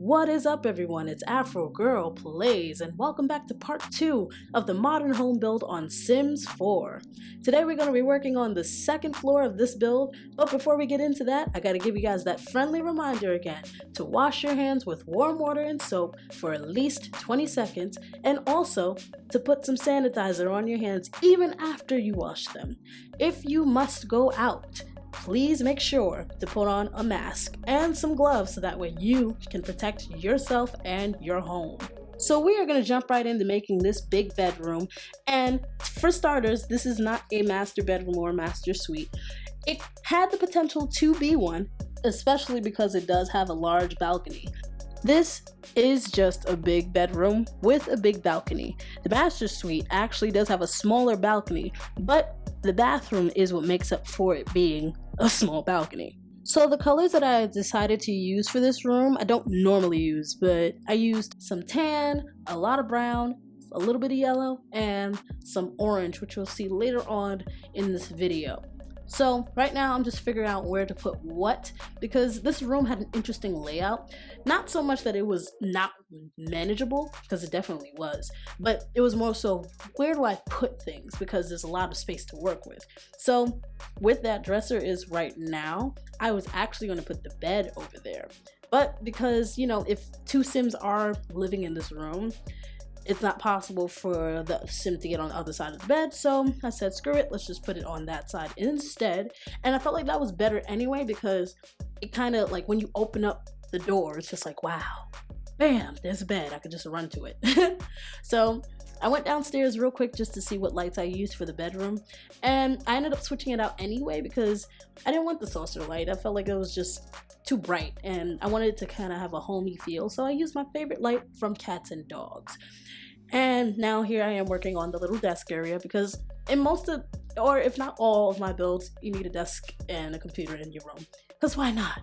What is up, everyone? It's AfroGirlPlays, and welcome back to part 2 of the modern home build on Sims 4. Today we're going to be working on the second floor of this build, but before we get into that, I gotta give you guys that friendly reminder again to wash your hands with warm water and soap for at least 20 seconds, and also to put some sanitizer on your hands even after you wash them. If you must go out, please make sure to put on a mask and some gloves so that way you can protect yourself and your home. So we are going to jump right into making this big bedroom, and for starters, this is not a master bedroom or master suite. It had the potential to be one, especially because it does have a large balcony. This is just a big bedroom with a big balcony. The master suite actually does have a smaller balcony, but the bathroom is what makes up for it being a small balcony. So the colors that I decided to use for this room, I don't normally use, but I used some tan, a lot of brown, a little bit of yellow, and some orange, which you'll see later on in this video. So right now I'm just figuring out where to put what, because this room had an interesting layout. Not so much that it was not manageable, because it definitely was, but it was more so where do I put things, because there's a lot of space to work with. So with that dresser is right now, I was actually going to put the bed over there, but because, you know, if two Sims are living in this room, it's not possible for the Sim to get on the other side of the bed, so I said screw it, let's just put it on that side instead. And I felt like that was better anyway, because it kind of like when you open up the door, it's just like, wow, bam, there's a bed, I could just run to it. So I went downstairs real quick just to see what lights I used for the bedroom, and I ended up switching it out anyway because I didn't want the saucer light. I felt like it was just too bright and I wanted it to kind of have a homey feel, so I used my favorite light from Cats and Dogs. And now here I am working on the little desk area, because in most of, or if not all of my builds, you need a desk and a computer in your room, because why not?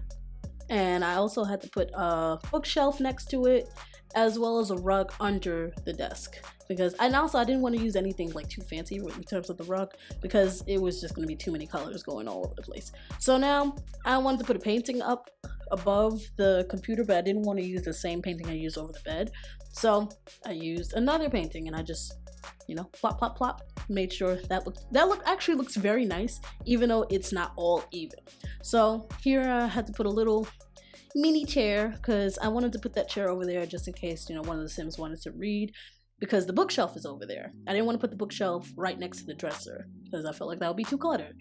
And I also had to put a bookshelf next to it, as well as a rug under the desk, because, and also I didn't want to use anything like too fancy in terms of the rug, because it was just going to be too many colors going all over the place. So now I wanted to put a painting up above the computer, but I didn't want to use the same painting I used over the bed, so I used another painting, and I just, you know, plop plop plop, made sure that look actually looks very nice, even though it's not all even. So here I had to put a little mini chair, because I wanted to put that chair over there just in case, you know, one of the Sims wanted to read, because the bookshelf is over there. I didn't want to put the bookshelf right next to the dresser because I felt like that would be too cluttered.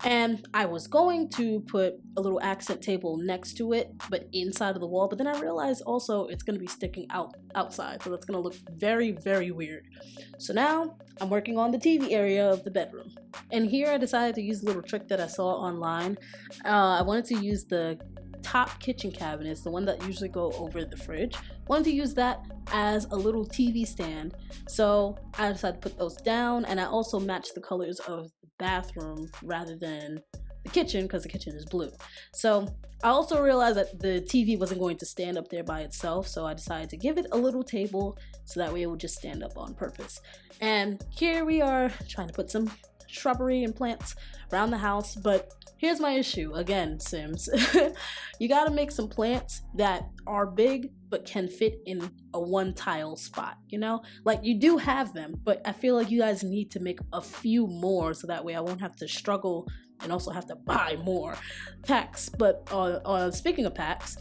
And I was going to put a little accent table next to it, but inside of the wall, but then I realized also it's going to be sticking outside, so that's going to look very, very weird. So now I'm working on the TV area of the bedroom. And here I decided to use a little trick that I saw online. I wanted to use the top kitchen cabinets, the one that usually go over the fridge. Wanted to use that as a little TV stand, so I decided to put those down, and I also matched the colors of the bathroom rather than the kitchen, because the kitchen is blue. So I also realized that the TV wasn't going to stand up there by itself, so I decided to give it a little table so that way it would just stand up on purpose. And here we are trying to put some shrubbery and plants around the house, but here's my issue again, Sims. You gotta make some plants that are big but can fit in a one tile spot, you know? Like, you do have them, but I feel like you guys need to make a few more so that way I won't have to struggle and also have to buy more packs. But speaking of packs,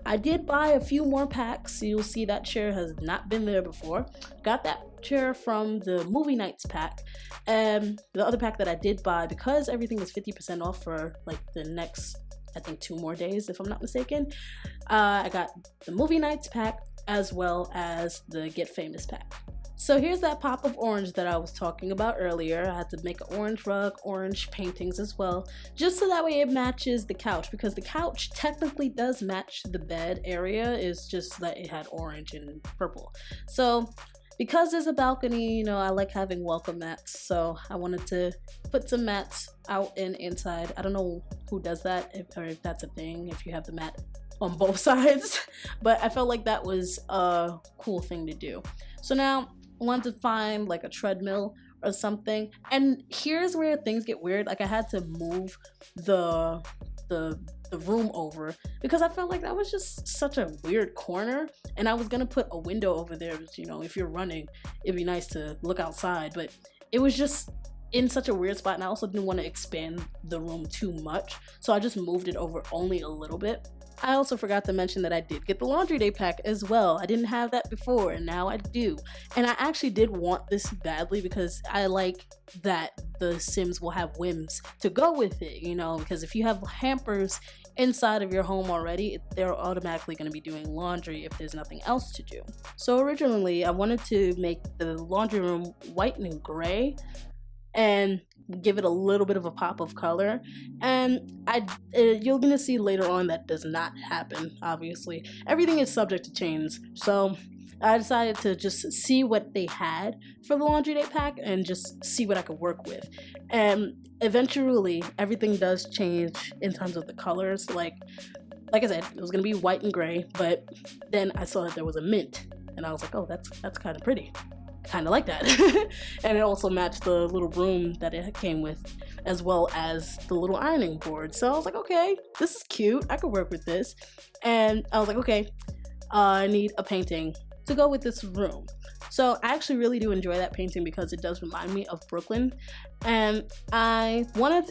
I did buy a few more packs. You'll see that chair has not been there before. Got that chair from the movie nights pack, and the other pack that I did buy, because everything is 50% off for like the next, I think, 2 more days if I'm not mistaken. I got the movie nights pack as well as the Get Famous pack. So here's that pop of orange that I was talking about earlier. I had to make an orange rug, orange paintings as well, just so that way it matches the couch, because the couch technically does match the bed area, it's just that it had orange and purple. So because there's a balcony, you know, I like having welcome mats, so I wanted to put some mats out and inside. I don't know who does that, or if that's a thing, if you have the mat on both sides, but I felt like that was a cool thing to do. So now I wanted to find like a treadmill or something, and here's where things get weird. Like, I had to move the the room over because I felt like that was just such a weird corner, and I was gonna put a window over there, you know, if you're running, it'd be nice to look outside, but it was just in such a weird spot, and I also didn't want to expand the room too much, so I just moved it over only a little bit. I also forgot to mention that I did get the laundry day pack as well. I didn't have that before, and now I do. And I actually did want this badly because I like that the Sims will have whims to go with it, you know, because if you have hampers inside of your home already, they're automatically going to be doing laundry if there's nothing else to do. So originally, I wanted to make the laundry room white and gray and give it a little bit of a pop of color, and you're gonna see later on that does not happen. Obviously everything is subject to change, so I decided to just see what they had for the laundry day pack and just see what I could work with, and eventually everything does change in terms of the colors. Like I said, it was gonna be white and gray, but then I saw that there was a mint, and I was like, oh, that's kind of pretty. Kind of like that. And it also matched the little room that it came with, as well as the little ironing board. So I was like, okay, this is cute, I could work with this. And I was like, okay, I need a painting to go with this room. So I actually really do enjoy that painting because it does remind me of Brooklyn, and I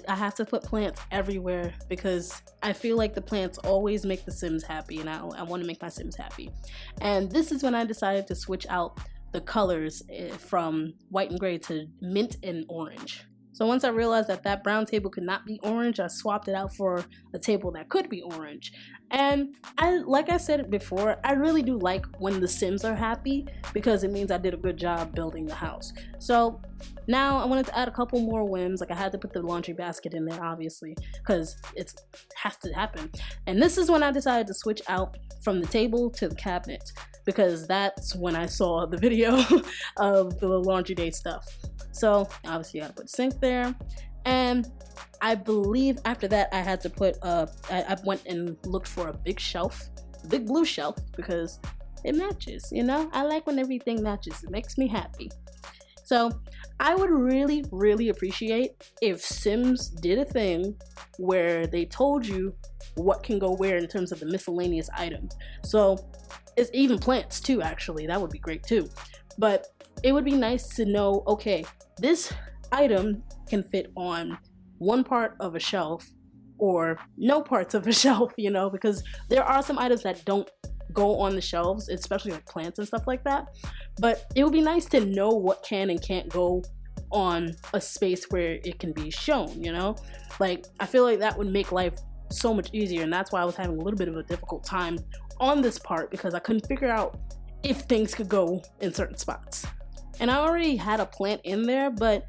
have to put plants everywhere because I feel like the plants always make the Sims happy, and I want to make my Sims happy. And this is when I decided to switch out the colors from white and gray to mint and orange. So once I realized that that brown table could not be orange, I swapped it out for a table that could be orange. And like I said before, I really do like when the Sims are happy because it means I did a good job building the house. So now I wanted to add a couple more whims. Like I had to put the laundry basket in there, obviously, because it has to happen. And this is when I decided to switch out from the table to the cabinet, because that's when I saw the video of the laundry day stuff. So obviously I gotta put the sink there, and I believe after that I had to put I went and looked for a big shelf, a big blue shelf, because it matches, you know. I like when everything matches, it makes me happy. So I would really appreciate if Sims did a thing where they told you what can go where in terms of the miscellaneous items. So it's even plants too, actually, that would be great too. But it would be nice to know, okay, this item can fit on one part of a shelf or no parts of a shelf, you know, because there are some items that don't go on the shelves, especially like plants and stuff like that. But it would be nice to know what can and can't go on a space where it can be shown, you know. Like I feel like that would make life so much easier, and that's why I was having a little bit of a difficult time on this part, because I couldn't figure out if things could go in certain spots. And I already had a plant in there, but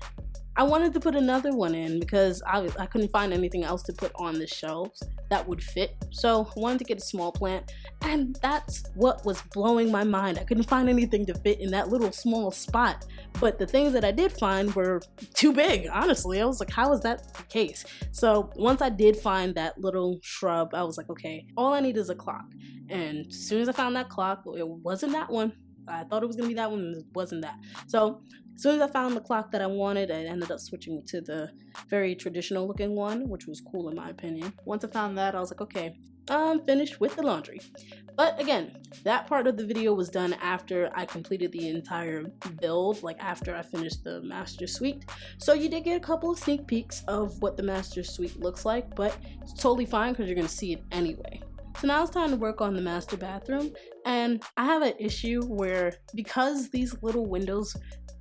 I wanted to put another one in because I couldn't find anything else to put on the shelves that would fit. So I wanted to get a small plant, and that's what was blowing my mind. I couldn't find anything to fit in that little small spot, but the things that I did find were too big, honestly. I was like, how is that the case? So once I did find that little shrub, I was like, okay, all I need is a clock. And as soon as I found that clock, it wasn't that one. I thought it was gonna be that one, and it wasn't that. So as soon as I found the clock that I wanted, I ended up switching to the very traditional looking one, which was cool in my opinion. Once I found that, I was like, okay, I'm finished with the laundry. But again, that part of the video was done after I completed the entire build, like after I finished the master suite. So you did get a couple of sneak peeks of what the master suite looks like, but it's totally fine because you're gonna see it anyway. So now it's time to work on the master bathroom, and I have an issue where, because these little windows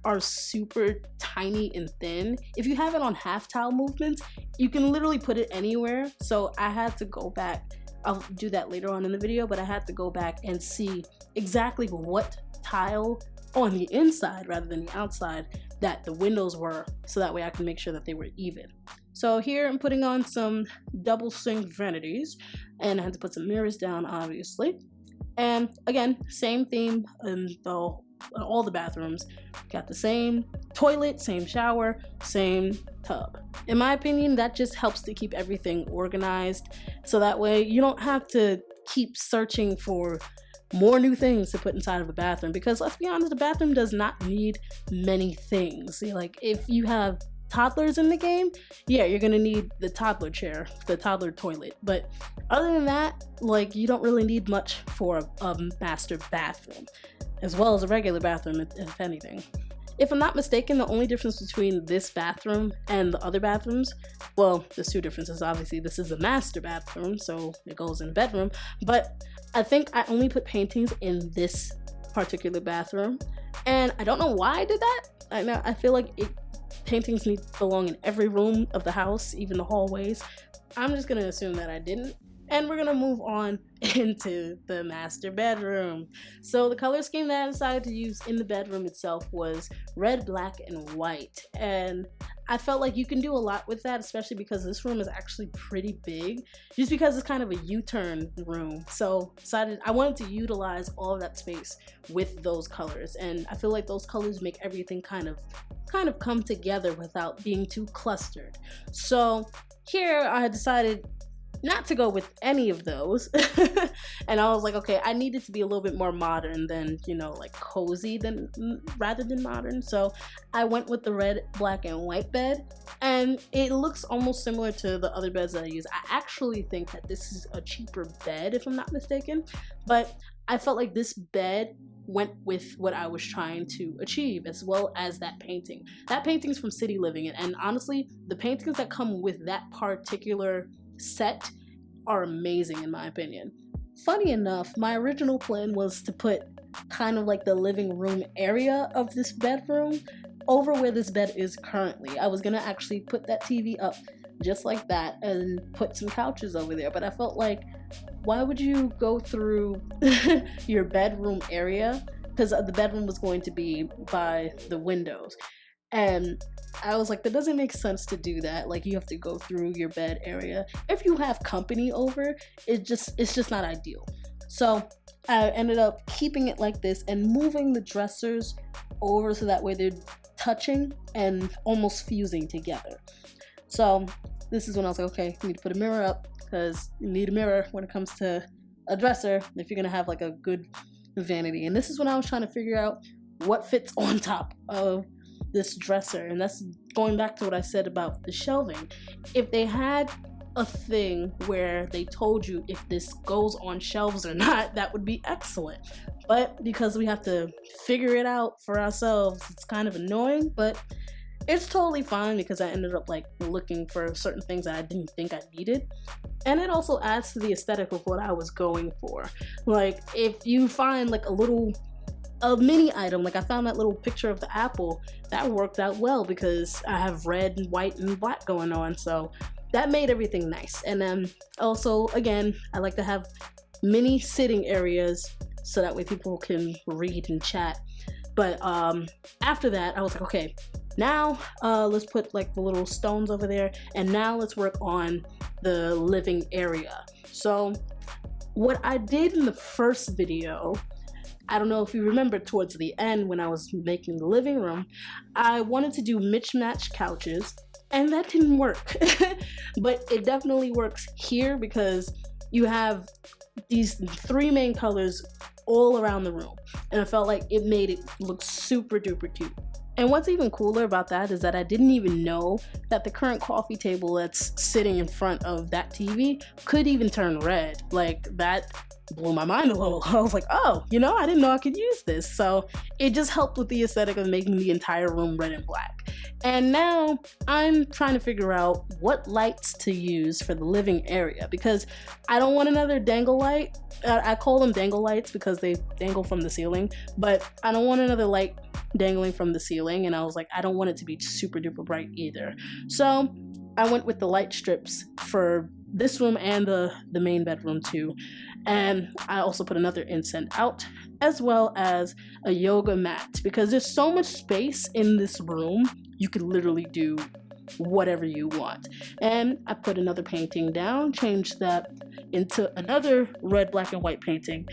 are super tiny and thin, if you have it on half tile movements, you can literally put it anywhere. So I had to go back, I'll do that later on in the video, but I had to go back and see exactly what tile on the inside rather than the outside that the windows were, so that way I can make sure that they were even. So here I'm putting on some double sink vanities, and I had to put some mirrors down, obviously. And again, same theme in all the bathrooms. Got the same toilet, same shower, same tub. In my opinion, that just helps to keep everything organized, so that way you don't have to keep searching for more new things to put inside of a bathroom, because let's be honest, the bathroom does not need many things. Like if you have toddlers in the game, yeah, you're gonna need the toddler chair, the toddler toilet. But other than that, like, you don't really need much for a master bathroom, as well as a regular bathroom, if anything. If I'm not mistaken, the only difference between this bathroom and the other bathrooms, well, there's two differences. Obviously, this is a master bathroom, so it goes in the bedroom, but I think I only put paintings in this particular bathroom, and I don't know why I did that. I feel like paintings need to belong in every room of the house, even the hallways. I'm just gonna assume that I didn't. And we're gonna move on into the master bedroom. So the color scheme that I decided to use in the bedroom itself was red, black, and white. And I felt like you can do a lot with that, especially because this room is actually pretty big, just because it's kind of a U-turn room. So decided I wanted to utilize all of that space with those colors. And I feel like those colors make everything kind of come together without being too clustered. So here I had decided not to go with any of those. And I was like, okay, I needed to be a little bit more modern than, you know, like cozy rather than modern. So I went with the red, black, and white bed, and it looks almost similar to the other beds that I use. I actually think that this is a cheaper bed, if I'm not mistaken, but I felt like this bed went with what I was trying to achieve, as well as that painting. That painting's from City Living, and honestly, the paintings that come with that particular set are amazing in my opinion. Funny enough, my original plan was to put kind of like the living room area of this bedroom over where this bed is currently. I was gonna actually put that TV up just like that and put some couches over there, but I felt like, why would you go through your bedroom area? Because the bedroom was going to be by the windows. And I was like, that doesn't make sense to do that. Like, you have to go through your bed area. If you have company over, it's just not ideal. So I ended up keeping it like this and moving the dressers over so that way they're touching and almost fusing together. So this is when I was like, okay, you need to put a mirror up, because you need a mirror when it comes to a dresser if you're gonna have like a good vanity. And this is when I was trying to figure out what fits on top of this dresser, and that's going back to what I said about the shelving. If they had a thing where they told you if this goes on shelves or not, that would be excellent. But because we have to figure it out for ourselves, it's kind of annoying, but it's totally fine because I ended up like looking for certain things that I didn't think I needed. And it also adds to the aesthetic of what I was going for. Like, if you find like a mini item, like I found that little picture of the apple, that worked out well because I have red and white and black going on, so that made everything nice. And then also, again, I like to have mini sitting areas so that way people can read and chat. But after that, I was like, okay, now let's put like the little stones over there, and now let's work on the living area. So what I did in the first video, I don't know if you remember, towards the end when I was making the living room, I wanted to do mismatched couches, and that didn't work. But it definitely works here because you have these three main colors all around the room, and I felt like it made it look super duper cute. And what's even cooler about that is that I didn't even know that the current coffee table that's sitting in front of that TV could even turn red. Like, that blew my mind a little. I was like, oh, you know, I didn't know I could use this. So it just helped with the aesthetic of making the entire room red and black. And now I'm trying to figure out what lights to use for the living area, because I don't want another dangle light. I call them dangle lights because they dangle from the ceiling, but I don't want another light dangling from the ceiling. And I was like, I don't want it to be super duper bright either. So I went with the light strips for this room and the main bedroom too. And I also put another incense out, as well as a yoga mat, because there's so much space in this room, you could literally do whatever you want. And I put another painting down, changed that into another red, black, and white painting.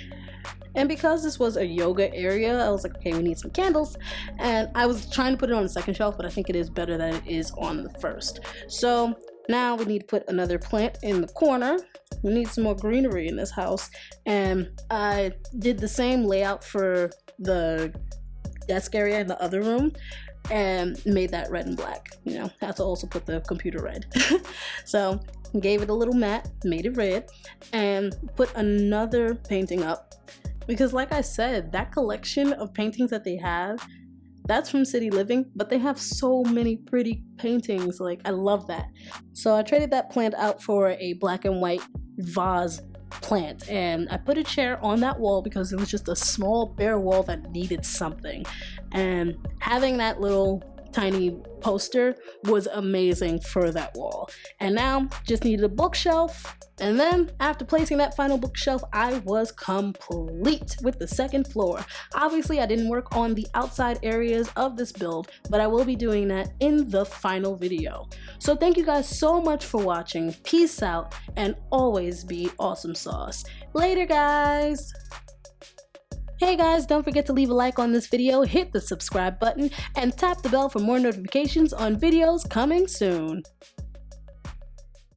And because this was a yoga area, I was like, okay, we need some candles. And I was trying to put it on the second shelf, but I think it is better that it is on the first. So now we need to put another plant in the corner. We need some more greenery in this house. And I did the same layout for the desk area in the other room. and made that red and black. You know, had to also put the computer red. So gave it a little matte, made it red, and put another painting up. Because like I said, that collection of paintings that they have, that's from City Living, but they have so many pretty paintings. Like, I love that. So I traded that plant out for a black and white vase plant, and I put a chair on that wall because it was just a small bare wall that needed something. And having that little tiny poster was amazing for that wall. And now just needed a bookshelf, and then after placing that final bookshelf, I was complete with the second floor. Obviously I didn't work on the outside areas of this build, but I will be doing that in the final video. So thank you guys so much for watching. Peace out, and always be awesome sauce. Later guys. Hey guys, don't forget to leave a like on this video, hit the subscribe button, and tap the bell for more notifications on videos coming soon.